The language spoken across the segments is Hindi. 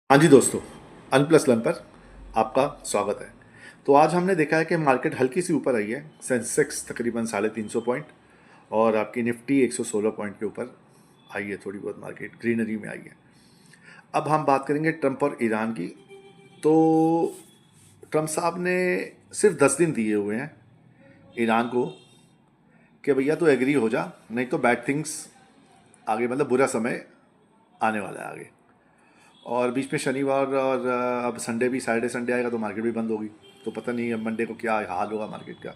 हाँ जी दोस्तों, अन प्लस लन पर आपका स्वागत है। तो आज हमने देखा है कि मार्केट हल्की सी ऊपर आई है। सेंसेक्स तकरीबन 350 पॉइंट और आपकी निफ्टी 116 पॉइंट के ऊपर आई है। थोड़ी बहुत मार्केट ग्रीनरी में आई है। अब हम बात करेंगे ट्रंप और ईरान की। तो ट्रंप साहब ने सिर्फ 10 दिन दिए हुए हैं ईरान को कि भैया तो एग्री हो जा, नहीं तो बैड थिंग्स आगे, मतलब बुरा समय आने वाला है आगे। और बीच में शनिवार और अब संडे भी, सैटरडे संडे आएगा तो मार्केट भी बंद होगी। तो पता नहीं अब मंडे को क्या हाल होगा मार्केट का।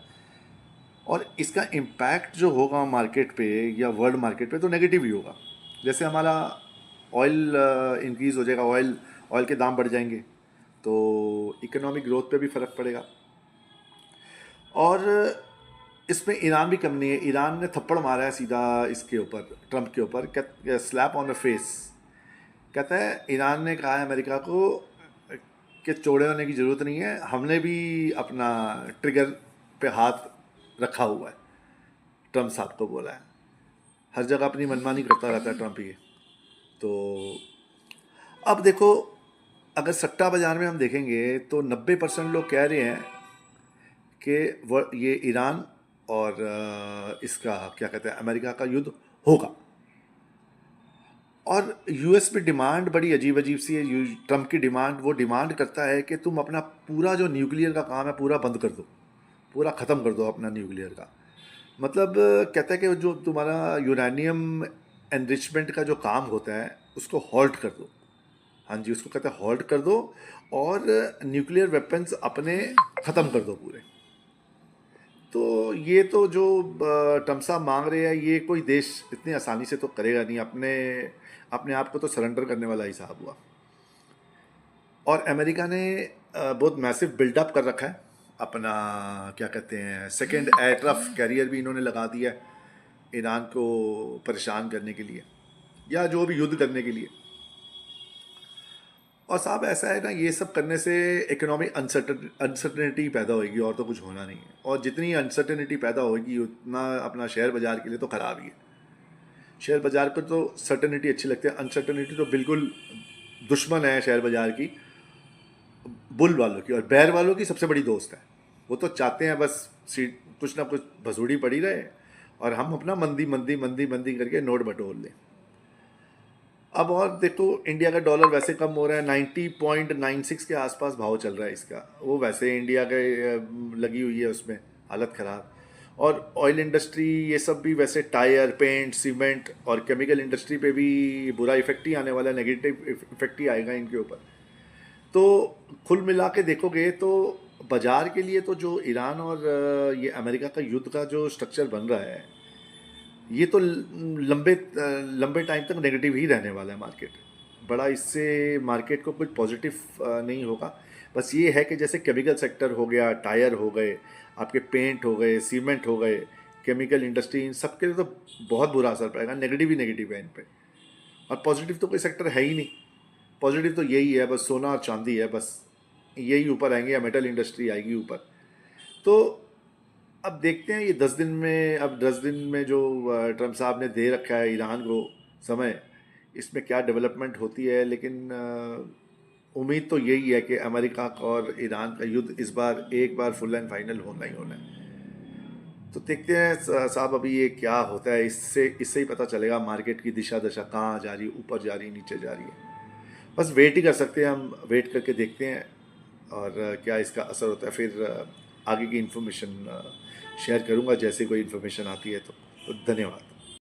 और इसका इम्पैक्ट जो होगा मार्केट पे या वर्ल्ड मार्केट पे तो नेगेटिव ही होगा। जैसे हमारा ऑयल इंक्रीज़ हो जाएगा, ऑयल ऑयल के दाम बढ़ जाएंगे तो इकोनॉमिक ग्रोथ पे भी फ़र्क पड़ेगा। और इसमें ईरान भी कम नहीं है। ईरान ने थप्पड़ मारा है सीधा इसके ऊपर, ट्रंप के ऊपर, क्या स्लैप ऑन द फेस। कहता है, ईरान ने कहा है अमेरिका को कि चौड़े होने की ज़रूरत नहीं है, हमने भी अपना ट्रिगर पे हाथ रखा हुआ है। ट्रंप साहब को बोला है। हर जगह अपनी मनमानी करता रहता है ट्रंप ये। तो अब देखो, अगर सट्टा बाजार में हम देखेंगे तो 90% लोग कह रहे हैं कि ये ईरान और इसका क्या कहते हैं, अमेरिका का युद्ध होगा। और यूएस में डिमांड बड़ी अजीब अजीब सी है। ट्रंप की डिमांड, वो डिमांड करता है कि तुम अपना पूरा जो न्यूक्लियर का काम है पूरा बंद कर दो, पूरा ख़त्म कर दो अपना न्यूक्लियर का। मतलब कहता है कि जो तुम्हारा यूरेनियम एनरिचमेंट का जो काम होता है उसको हॉल्ट कर दो। हाँ जी, उसको कहते हैं हॉल्ट कर दो और न्यूक्लियर वेपन्स अपने ख़त्म कर दो पूरे। तो ये तो जो ट्रम्प साहब मांग रहे हैं, ये कोई देश इतनी आसानी से तो करेगा नहीं। अपने अपने आप को तो सरेंडर करने वाला हिसाब हुआ। और अमेरिका ने बहुत मैसिव बिल्डअप कर रखा है अपना, क्या कहते हैं, सेकेंड एयरक्राफ्ट कैरियर भी इन्होंने लगा दिया है ईरान को परेशान करने के लिए या जो भी युद्ध करने के लिए। और साहब ऐसा है ना, ये सब करने से इकोनॉमिक अनसर्टेनिटी पैदा होगी और तो कुछ होना नहीं है। और जितनी अनसर्टेनिटी पैदा होगी उतना अपना शेयर बाजार के लिए तो ख़राब ही है। शेयर बाजार को तो सर्टेनिटी अच्छी लगती है, अनसर्टेनिटी तो बिल्कुल दुश्मन है शेयर बाजार की। बुल वालों की और बैर वालों की सबसे बड़ी दोस्त है। वो तो चाहते हैं बस सीट कुछ ना कुछ भसूड़ी पड़ी रहे और हम अपना मंदी मंदी मंदी मंदी करके नोट बटोर लें। अब और देखो, इंडिया का डॉलर वैसे कम हो रहा है, 90.96 के आसपास भाव चल रहा है इसका। वो वैसे इंडिया के लगी हुई है उसमें हालत ख़राब। और ऑयल इंडस्ट्री ये सब भी वैसे, टायर, पेंट, सीमेंट और केमिकल इंडस्ट्री पे भी बुरा इफेक्ट ही आने वाला है, नेगेटिव इफेक्ट ही आएगा इनके ऊपर। तो कुल मिला के देखोगे तो बाजार के लिए तो जो ईरान और ये अमेरिका का युद्ध का जो स्ट्रक्चर बन रहा है, ये तो लंबे लंबे टाइम तक नेगेटिव ही रहने वाला है मार्केट। बड़ा इससे मार्केट को कुछ पॉजिटिव नहीं होगा। बस ये है कि जैसे केमिकल सेक्टर हो गया, टायर हो गए, आपके पेंट हो गए, सीमेंट हो गए, केमिकल इंडस्ट्री, इन सब के लिए तो बहुत बुरा असर पड़ेगा। नेगेटिव ही नेगेटिव है इन पे। और पॉजिटिव तो कोई सेक्टर है ही नहीं। पॉजिटिव तो यही है, बस सोना और चांदी है, बस यही ऊपर आएंगे, या मेटल इंडस्ट्री आएगी ऊपर। तो अब देखते हैं ये 10 दिन में, अब 10 दिन में जो ट्रम्प साहब ने दे रखा है ईरान को समय, इसमें क्या डेवलपमेंट होती है। लेकिन उम्मीद तो यही है कि अमेरिका और ईरान का युद्ध इस बार एक बार फुल एंड फाइनल होना ही होना है। तो देखते हैं साहब अभी ये क्या होता है। इससे इससे ही पता चलेगा मार्केट की दिशा दशा कहाँ जा रही है, ऊपर जा रही है, नीचे जा रही है। बस वेट ही कर सकते हैं हम, वेट करके देखते हैं और क्या इसका असर होता है। फिर आगे की इन्फॉर्मेशन शेयर करूंगा जैसे कोई इन्फॉर्मेशन आती है। तो धन्यवाद।